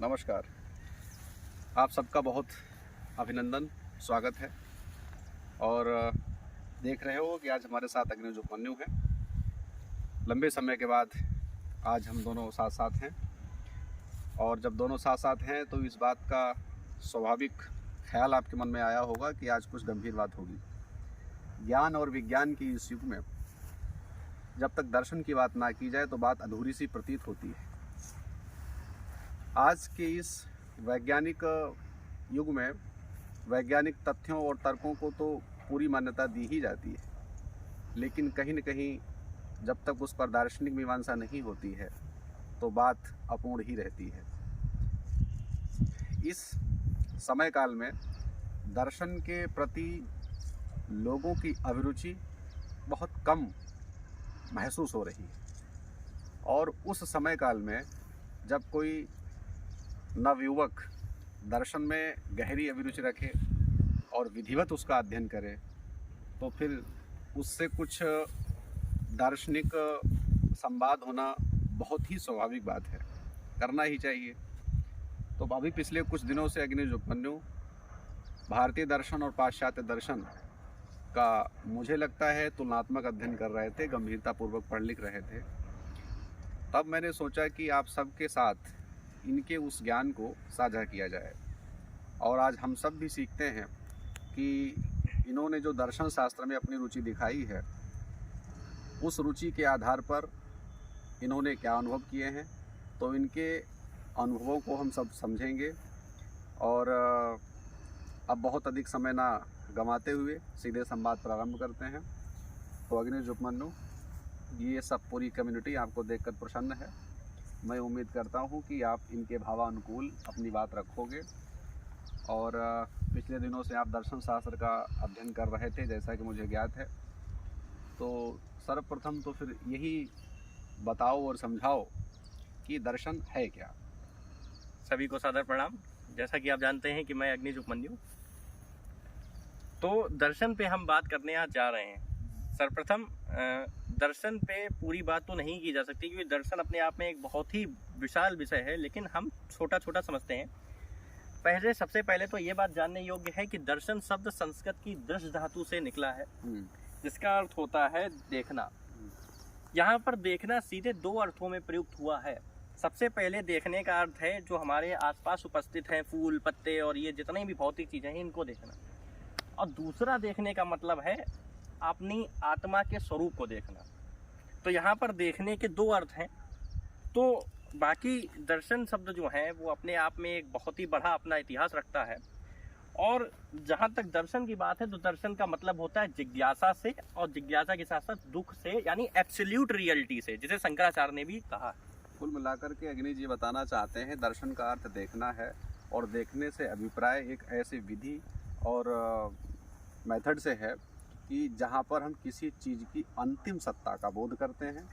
नमस्कार। आप सबका बहुत अभिनंदन, स्वागत है। और देख रहे हो कि आज हमारे साथ अग्निज उपमन्यु हैं। लंबे समय के बाद आज हम दोनों साथ साथ हैं, और जब दोनों साथ साथ हैं तो इस बात का स्वाभाविक ख्याल आपके मन में आया होगा कि आज कुछ गंभीर बात होगी। ज्ञान और विज्ञान की इस युग में जब तक दर्शन की बात ना की जाए तो बात अधूरी सी प्रतीत होती है। आज के इस वैज्ञानिक युग में वैज्ञानिक तथ्यों और तर्कों को तो पूरी मान्यता दी ही जाती है, लेकिन कहीं न कहीं जब तक उस पर दार्शनिक मीमांसा नहीं होती है तो बात अपूर्ण ही रहती है। इस समय काल में दर्शन के प्रति लोगों की अभिरुचि बहुत कम महसूस हो रही है, और उस समय काल में जब कोई नवयुवक दर्शन में गहरी अभिरुचि रखे और विधिवत उसका अध्ययन करे तो फिर उससे कुछ दार्शनिक संवाद होना बहुत ही स्वाभाविक बात है, करना ही चाहिए। तो अभी पिछले कुछ दिनों से अग्निज उपमन्यु भारतीय दर्शन और पाश्चात्य दर्शन का मुझे लगता है तुलनात्मक अध्ययन कर रहे थे, गंभीरतापूर्वक पढ़ लिख रहे थे। तब मैंने सोचा कि आप सबके साथ इनके उस ज्ञान को साझा किया जाए, और आज हम सब भी सीखते हैं कि इन्होंने जो दर्शन शास्त्र में अपनी रुचि दिखाई है, उस रुचि के आधार पर इन्होंने क्या अनुभव किए हैं, तो इनके अनुभवों को हम सब समझेंगे। और अब बहुत अधिक समय ना गंवाते हुए सीधे संवाद प्रारंभ करते हैं। तो अग्निज उपमन्यु, ये सब पूरी कम्युनिटी आपको देखकर प्रसन्न है। मैं उम्मीद करता हूँ कि आप इनके भावानुकूल अपनी बात रखोगे। और पिछले दिनों से आप दर्शन शास्त्र का अध्ययन कर रहे थे, जैसा कि मुझे ज्ञात है। तो सर्वप्रथम तो फिर यही बताओ और समझाओ कि दर्शन है क्या। सभी को सादर प्रणाम। जैसा कि आप जानते हैं कि मैं अग्निज उपमन्यु, तो दर्शन पे हम बात करने आज जा रहे हैं। सर्वप्रथम दर्शन पे पूरी बात तो नहीं की जा सकती, क्योंकि दर्शन अपने आप में एक बहुत ही विशाल विषय है, लेकिन हम छोटा छोटा समझते हैं। सबसे पहले तो ये बात जानने योग्य है कि दर्शन शब्द संस्कृत की दृश धातु से निकला है, जिसका अर्थ होता है देखना। यहाँ पर देखना सीधे दो अर्थों में प्रयुक्त हुआ है। सबसे पहले देखने का अर्थ है जो हमारे आसपास उपस्थित हैं, फूल पत्ते और ये जितनी भी भौतिक चीजें हैं, इनको देखना। और दूसरा देखने का मतलब है अपनी आत्मा के स्वरूप को देखना। तो यहाँ पर देखने के दो अर्थ हैं। तो बाकी दर्शन शब्द जो है वो अपने आप में एक बहुत ही बड़ा अपना इतिहास रखता है। और जहाँ तक दर्शन की बात है तो दर्शन का मतलब होता है जिज्ञासा से, और जिज्ञासा के साथ साथ दुख से, यानी एब्सोल्यूट रियलिटी से, जिसे शंकराचार्य ने भी कहा। कुल मिलाकर के अग्नि जी बताना चाहते हैं दर्शन का अर्थ देखना है, और देखने से अभिप्राय एक ऐसी विधि और मेथड से है कि जहाँ पर हम किसी चीज़ की अंतिम सत्ता का बोध करते हैं,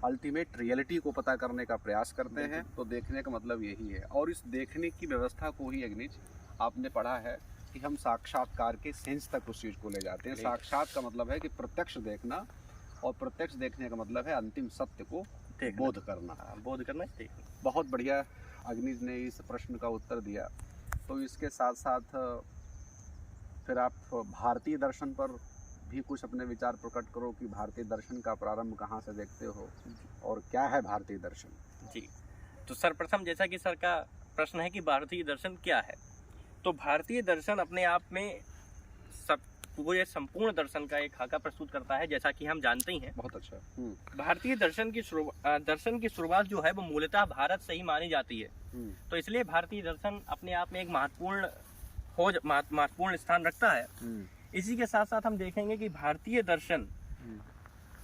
अल्टीमेट रियलिटी को पता करने का प्रयास करते हैं। तो देखने का मतलब यही है। और इस देखने की व्यवस्था को ही अग्निज आपने पढ़ा है कि हम साक्षात्कार के सेंस तक उस चीज़ को ले जाते हैं। साक्षात का मतलब है कि प्रत्यक्ष देखना, और प्रत्यक्ष देखने का मतलब है अंतिम सत्य को बोध करना। बोध करना। बहुत बढ़िया अग्निज ने इस प्रश्न का उत्तर दिया। तो इसके साथ साथ फिर आप भारतीय दर्शन पर भी कुछ अपने विचार प्रकट करो कि भारतीय दर्शन का प्रारंभ कहाँ से देखते हो, और क्या है भारतीय दर्शन। जी, तो सर्वप्रथम जैसा कि सर का प्रश्न है कि भारतीय दर्शन क्या है, तो भारतीय दर्शन अपने आप में पूरे संपूर्ण दर्शन का एक खाका प्रस्तुत करता है, जैसा कि हम जानते ही हैं। बहुत अच्छा। भारतीय दर्शन की शुरुआत जो है वो मूलतः भारत से ही मानी जाती है। तो इसलिए भारतीय दर्शन अपने आप में एक महत्वपूर्ण स्थान रखता है। इसी के साथ साथ हम देखेंगे कि भारतीय दर्शन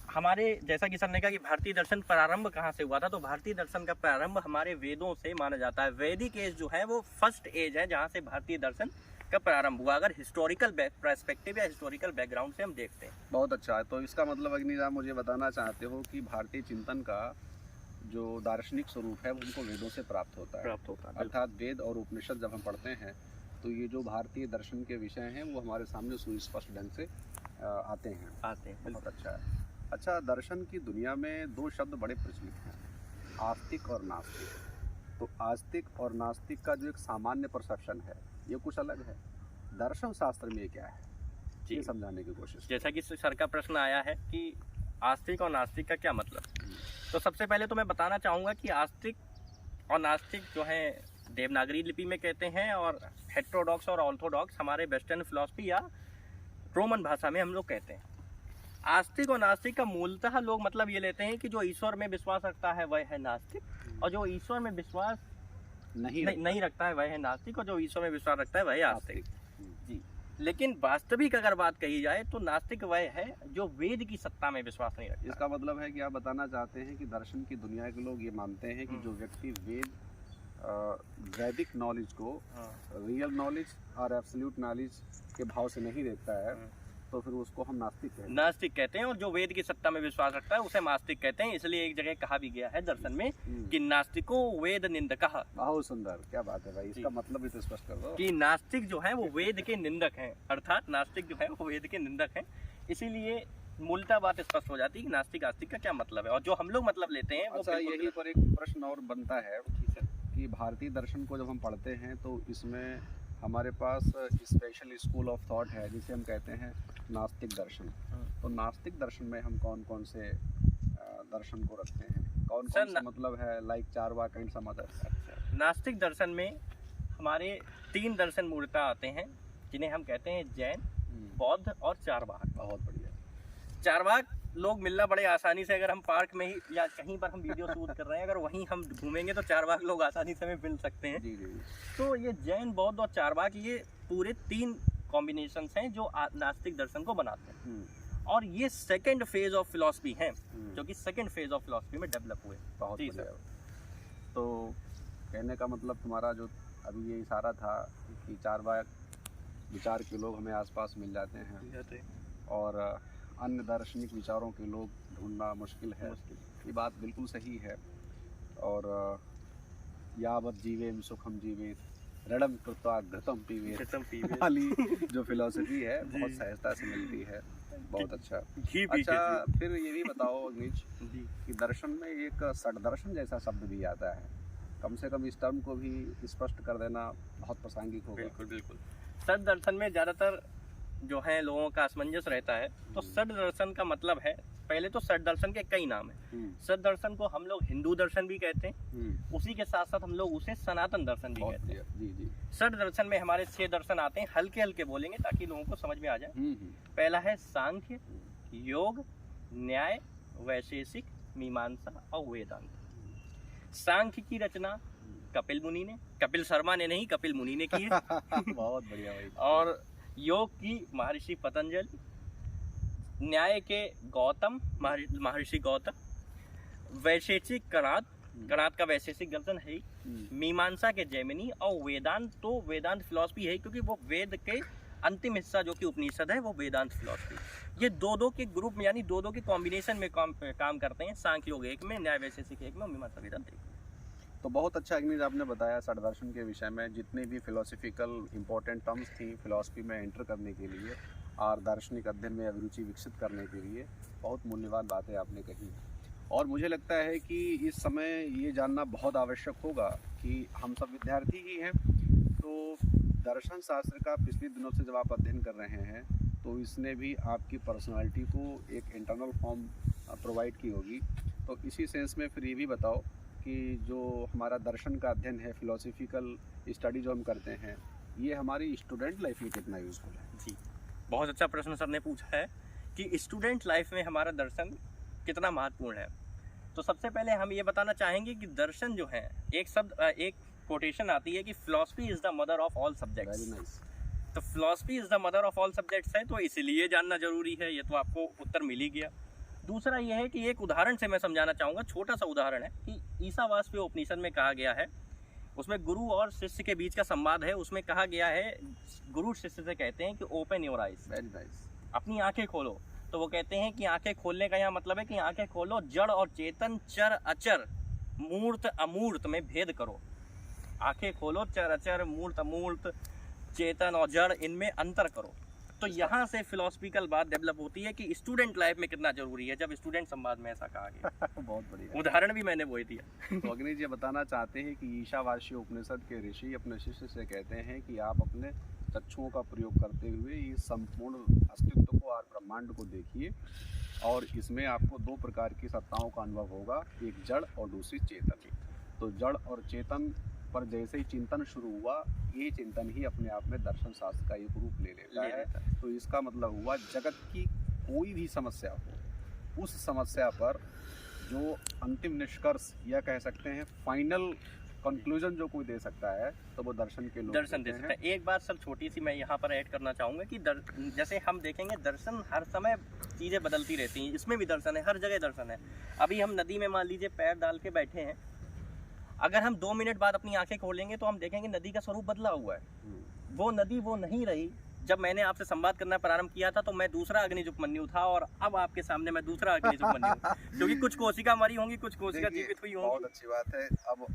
हमारे, जैसा कि सर ने कहा कि भारतीय दर्शन प्रारंभ कहाँ से हुआ था, तो भारतीय दर्शन का प्रारंभ हमारे वेदों से माना जाता है। वैदिक एज जो है वो फर्स्ट एज है जहाँ से भारतीय दर्शन का प्रारंभ हुआ, अगर हिस्टोरिकल पर्सपेक्टिव या हिस्टोरिकल बैकग्राउंड से हम देखते हैं। बहुत अच्छा है। तो इसका मतलब अग्निज आप मुझे बताना चाहते हो कि भारतीय चिंतन का जो दार्शनिक स्वरूप है वो हमको वेदों से प्राप्त होता है। अर्थात वेद और उपनिषद जब हम पढ़ते हैं तो ये जो भारतीय दर्शन के विषय हैं वो हमारे सामने सुस्पष्ट ढंग से आते हैं। बहुत अच्छा है। अच्छा, दर्शन की दुनिया में दो शब्द बड़े प्रचलित हैं, आस्तिक और नास्तिक। तो आस्तिक और नास्तिक का जो एक सामान्य परसेप्शन है ये कुछ अलग है। दर्शन शास्त्र में ये क्या है, ये समझाने की कोशिश। जैसा कि सर का प्रश्न आया है कि आस्तिक और नास्तिक का क्या मतलब, तो सबसे पहले तो मैं बताना चाहूँगा कि आस्तिक और नास्तिक जो है देवनागरी लिपि में कहते हैं, और हेटेरोडॉक्स और ऑर्थोडॉक्स हमारे वेस्टर्न फिलॉसफी या रोमन भाषा में हम लोग कहते हैं। आस्तिक और नास्तिक का मूलतः लोग मतलब ये लेते हैं कि जो ईश्वर में विश्वास रखता है वह है नास्तिक, और जो ईश्वर में विश्वास नहीं रखता है वह है नास्तिक, और जो ईश्वर में विश्वास रखता है वह है आस्तिक। जी, लेकिन वास्तविक अगर बात कही जाए तो नास्तिक वह है जो वेद की सत्ता में विश्वास नहीं रखता। इसका मतलब है कि आप बताना चाहते हैं कि दर्शन की दुनिया के लोग ये मानते हैं कि जो व्यक्ति वैदिक नॉलेज को रियल नॉलेज और एब्सोल्यूट नॉलेज के भाव से नहीं देखता है तो फिर उसको हम नास्तिक कहते हैं, और जो वेद की सत्ता में विश्वास रखता है उसे नास्तिक कहते हैं। इसलिए एक जगह कहा भी गया है दर्शन में कि नास्तिको वेद निंदकः। बहुत सुंदर, क्या बात है भाई, इसका मतलब भी तो स्पष्ट कर दो कि नास्तिक जो है वो वेद के निंदक हैं, अर्थात नास्तिक जो है वो वेद के निंदक हैं। इसीलिए मूलतः बात स्पष्ट हो जाती है कि नास्तिक आस्तिक का क्या मतलब है, और जो हम लोग मतलब लेते हैं वो। अच्छा, यही पर एक प्रश्न और बनता है कि भारतीय दर्शन को जब हम पढ़ते हैं तो इसमें हमारे पास स्पेशल स्कूल ऑफ थॉट है जिसे हम कहते हैं नास्तिक दर्शन। तो नास्तिक दर्शन में हम कौन कौन से दर्शन को रखते हैं, कौन कौन सा मतलब है, like Charvaka and some others? नास्तिक दर्शन में हमारे 3 दर्शन मूलतः आते हैं जिन्हें हम कहते हैं जैन, बौद्ध और चारवाक। बहुत बढ़िया। चारवाक लोग मिलना बड़े आसानी से, अगर हम पार्क में ही या कहीं पर हम वीडियो शूट कर रहे हैं अगर वहीं हम घूमेंगे तो चारवाक लोग आसानी से हमें मिल सकते हैं। जी जी। तो ये जैन, बौद्ध और चारवाक ये पूरे 3 कॉम्बिनेशंस हैं जो नास्तिक दर्शन को बनाते हैं, और ये सेकंड फेज ऑफ फिलॉसफी है जो कि सेकंड फेज ऑफ फिलॉसफी में डेवलप हुए। बहुत बढ़िया। तो कहने का मतलब तुम्हारा जो अभी ये इशारा था कि चारवाक विचार के लोग हमें आसपास मिल जाते हैं और अन्य दार्शनिक विचारों के लोग ढूंढना मुश्किल है। ये बात बिल्कुल सही है। और यावत जीवेम सुखम जीवेत रणम कृत्वा घृतम पीवेत वाली जो फिलॉसफी है बहुत सहजता से मिलती है। बहुत अच्छा। अच्छा, फिर ये भी बताओ अग्निज कि दर्शन में एक सद्दर्शन जैसा शब्द भी आता है, कम से कम इस टर्म को भी स्पष्ट कर देना बहुत प्रासंगिक होगा। बिल्कुल बिल्कुल। सद्दर्शन में ज़्यादातर जो है लोगों का असमंजस रहता है। तो सद्दर्शन का मतलब है, पहले तो सद्दर्शन के कई नाम हैं। सद्दर्शन को हम लोग हिंदू दर्शन भी कहते हैं, उसी के साथ साथ हम लोग उसे सनातन दर्शन भी कहते हैं। जी जी। सद्दर्शन में हमारे 6 दर्शन आते हैं, हल्के हल्के बोलेंगे ताकि लोगों को समझ में आ जाए। पहला है सांख्य, योग, न्याय, वैशेषिक, मीमांसा और वेदांत। सांख्य की रचना कपिल मुनि ने, कपिल शर्मा ने नहीं, कपिल मुनि ने की है। बहुत बढ़िया भाई। और योग की महर्षि पतंजलि, न्याय के गौतम महर्षि गौतम, वैशेषिक कणाद का वैशेषिक दर्शन है, मीमांसा के जैमिनी, और वेदांत तो वेदांत फिलॉसफी है क्योंकि वो वेद के अंतिम हिस्सा जो कि उपनिषद है वो वेदांत फिलॉसफी। ये दो के ग्रुप में यानी दो के कॉम्बिनेशन में काम करते हैं। सांख्य योग एक में, न्याय वैशेषिक एक में, मीमांसा वेदांत एक में। तो बहुत अच्छा अग्निज आपने बताया सद्दर्शन के विषय में, जितनी भी फिलोसफिकल इंपॉर्टेंट टर्म्स थी फिलॉसफी में एंटर करने के लिए और दार्शनिक अध्ययन में अभिरुचि विकसित करने के लिए बहुत मूल्यवान बातें आपने कही। और मुझे लगता है कि इस समय ये जानना बहुत आवश्यक होगा कि हम सब विद्यार्थी ही हैं, तो दर्शन शास्त्र का पिछले दिनों से जब आप अध्ययन कर रहे हैं तो इसने भी आपकी पर्सनालिटी को एक इंटरनल फॉर्म प्रोवाइड की होगी। तो इसी सेंस में फिर ये भी बताओ कि जो हमारा दर्शन का अध्ययन है, फिलोसफिकल स्टडी जो हम करते हैं, ये हमारी स्टूडेंट लाइफ में कितना यूज़फुल है? जी, बहुत अच्छा प्रश्न सर ने पूछा है कि स्टूडेंट लाइफ में हमारा दर्शन कितना महत्वपूर्ण है। तो सबसे पहले हम ये बताना चाहेंगे कि दर्शन जो है, एक कोटेशन आती है कि philosophy is the mother of all subjects. Very nice. तो philosophy is the mother of all subjects है, तो इसलिए जानना जरूरी है। ये तो आपको उत्तर मिल ही गया। दूसरा ये है कि एक उदाहरण से मैं समझाना चाहूँगा, छोटा सा उदाहरण है कि ईसावास्य उपनिषद में कहा गया है, उसमें गुरु और शिष्य के बीच का संवाद है। उसमें कहा गया है, गुरु शिष्य से कहते हैं कि open your eyes, very nice, अपनी आंखें खोलो। तो वो कहते हैं कि आंखें खोलने का यहाँ मतलब है कि आंखें खोलो, जड़ और चेतन, चर अचर, मूर्त अमूर्त में भेद करो। आंखें खोलो, चर अचर, मूर्त अमूर्त, चेतन और जड़, इनमें अंतर करो। तो यहाँ से फिलोसफिकल बात डेवलप होती है कि स्टूडेंट लाइफ में कितना जरूरी है, जब स्टूडेंट संवाद में ऐसा कहा गया। बहुत बढ़िया। उदाहरण भी मैंने वही दिया। तो अग्नि जी बताना चाहते हैं कि ईशावास्य उपनिषद के ऋषि अपने शिष्य से कहते हैं कि आप अपने चक्षुओं का प्रयोग करते हुए इस संपूर्ण अस्तित्व को और ब्रह्मांड को देखिए, और इसमें आपको दो प्रकार की सत्ताओं का अनुभव होगा, एक जड़ और दूसरी चेतन। तो जड़ और चेतन पर जैसे ही चिंतन शुरू हुआ, ये चिंतन ही अपने आप में दर्शन शास्त्र का एक रूप ले लेता है। तो इसका मतलब हुआ जगत की कोई भी समस्या हो, उस समस्या पर जो अंतिम निष्कर्ष या कह सकते हैं फाइनल कंक्लूजन जो कोई दे सकता है, तो वो दर्शन के लोग दर्शन दे सकता है। एक बात सर छोटी सी मैं यहाँ पर ऐड करना चाहूँगा कि जैसे हम देखेंगे दर्शन हर समय चीज़ें बदलती रहती हैं, इसमें भी दर्शन है, हर जगह दर्शन है। अभी हम नदी में मान लीजिए पैर डाल के बैठे हैं, अगर हम 2 मिनट बाद अपनी आंखें खोलेंगे तो हम देखेंगे नदी का स्वरूप बदला हुआ है। वो नदी वो नहीं रही। जब मैंने आपसे संवाद करना प्रारंभ किया था तो मैं दूसरा अग्निजुगमन्यु था, और अब आपके सामने मैं दूसरा अग्निजुगमन्यु हूं, क्योंकि कुछ कोशिका मरी होंगी, कुछ कोशिका जीवित हुई होंगी। बहुत अच्छी बात है। अब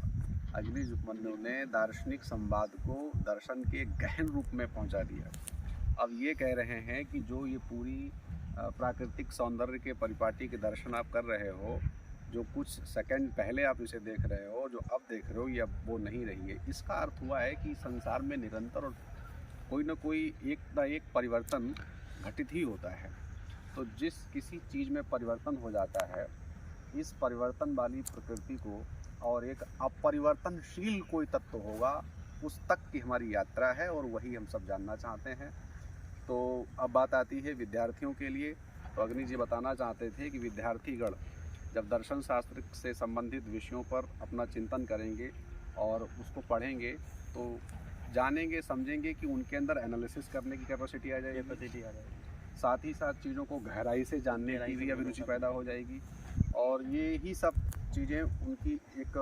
अग्निजुगमन्यु ने दार्शनिक संवाद को दर्शन के गहन रूप में पहुंचा दिया। अब ये कह रहे हैं कि जो ये पूरी प्राकृतिक सौंदर्य के परिपाटी के दर्शन आप कर रहे हो, जो कुछ सेकंड पहले आप इसे देख रहे हो, जो अब देख रहे हो, ये अब वो नहीं रही है। इसका अर्थ हुआ है कि संसार में निरंतर और कोई ना कोई एक ना एक परिवर्तन घटित ही होता है। तो जिस किसी चीज़ में परिवर्तन हो जाता है, इस परिवर्तन वाली प्रकृति को और एक अपरिवर्तनशील कोई तत्व होगा, उस तक की हमारी यात्रा है, और वही हम सब जानना चाहते हैं। तो अब बात आती है विद्यार्थियों के लिए। तो अग्नि जी बताना चाहते थे कि विद्यार्थीगण जब दर्शन शास्त्र से संबंधित विषयों पर अपना चिंतन करेंगे और उसको पढ़ेंगे, तो जानेंगे, समझेंगे कि उनके अंदर एनालिसिस करने की कैपेसिटी आ जाएगी, साथ ही साथ चीज़ों को गहराई से जानने की भी अभिरुचि पैदा हो जाएगी, और ये ही सब चीज़ें उनकी एक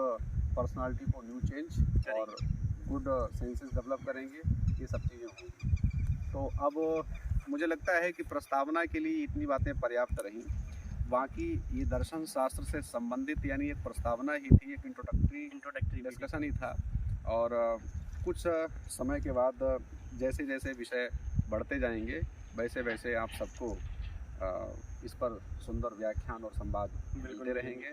पर्सनालिटी को न्यू चेंज और गुड सेंसेस डेवलप करेंगे। ये सब चीज़ें होंगी। तो अब मुझे लगता है कि प्रस्तावना के लिए इतनी बातें पर्याप्त रहीं। बाकी ये दर्शन शास्त्र से संबंधित यानी एक प्रस्तावना ही थी, एक इंट्रोडक्टरी डिस्कशन ही था। और कुछ समय के बाद जैसे जैसे विषय बढ़ते जाएंगे, वैसे वैसे आप सबको इस पर सुंदर व्याख्यान और संवाद मिलते रहेंगे।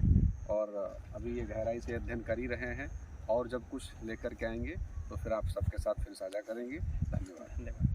और अभी ये गहराई से अध्ययन कर ही रहे हैं, और जब कुछ लेकर के आएंगे तो फिर आप सबके साथ फिर साझा करेंगे। धन्यवाद।